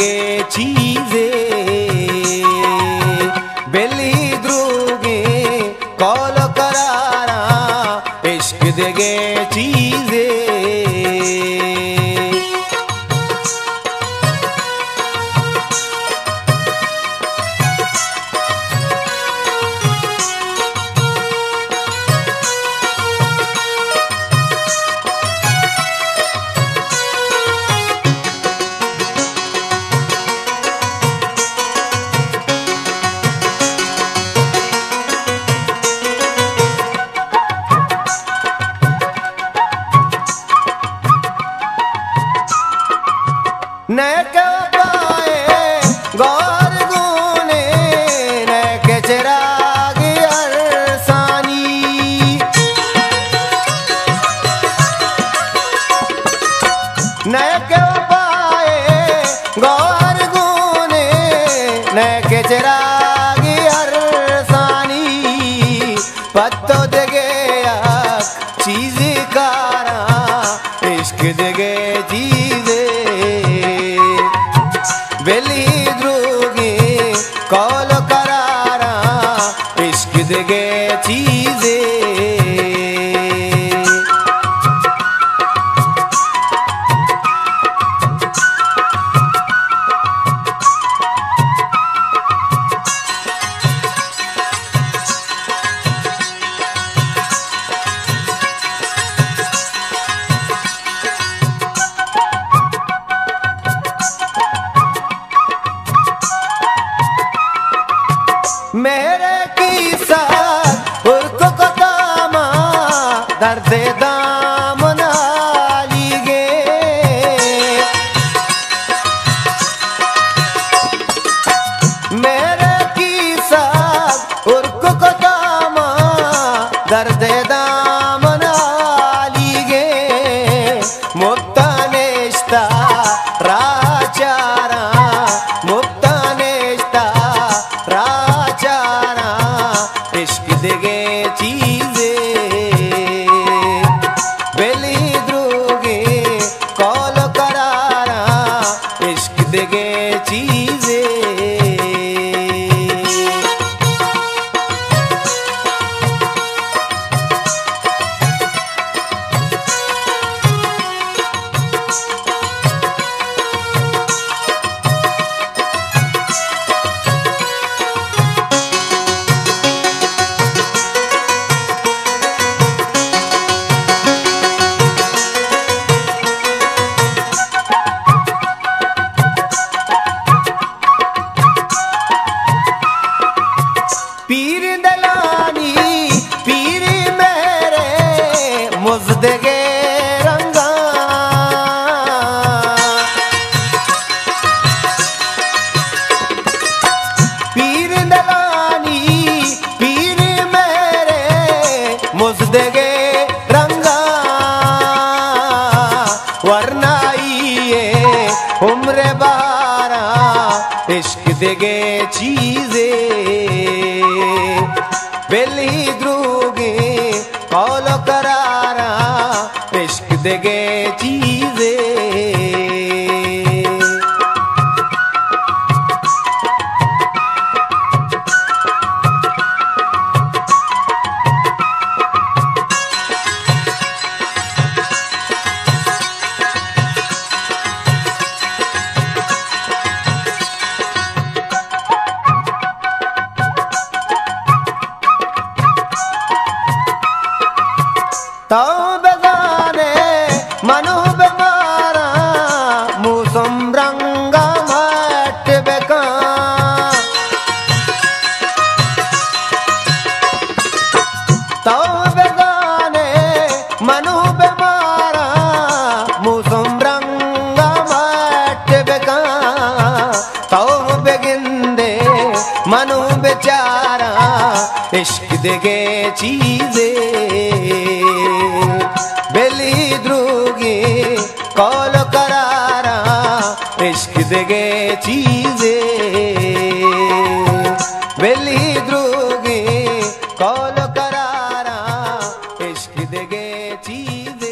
देगे चीजे बेली द्रूगे कौल करारा इश्क देगे चीजे नैके पाए गौर गुने नैके चिराग अरसानी नैके पाए गौर गुने नैके चिराग अरसानी पत्तो दगे चीज कारा इश्क दगे चीज़े बेली द्रूगी कौल करारा इश्क देगे चीजे मेरे की साथ उर्को को दामा दर्द दाम नालीगे मेरे की साथ उर्को को दामा दर्द दाम नालीगे मुक्ता नेश्ता राचारा मुक्ता नेश्ता इश्क देगे चीजे बेली द्रूगे कौल करारा इश्क देगे चीजे पीर दलानी पीर मेरे मुज़दगे रंगा पीर दलानी पीर मेरे मुज़दगे रंगा वरना ये उम्र बारा इश्क देगे चीजे बेली द्रूगे कौल करारा इश्क देगे चीजे तो बेगाने मनु बेमारा मूसम रंगा मट बेका तो बेगाने मनु बेमारा मूसम रंगा मट बेका तो बेगिंदे मनु बेचारा इश्क देगे चीजे बेली द्रूगी कौल करारा इश्क देगे चीजे बेली द्रूगी कौल करारा इश्क देगे चीजे।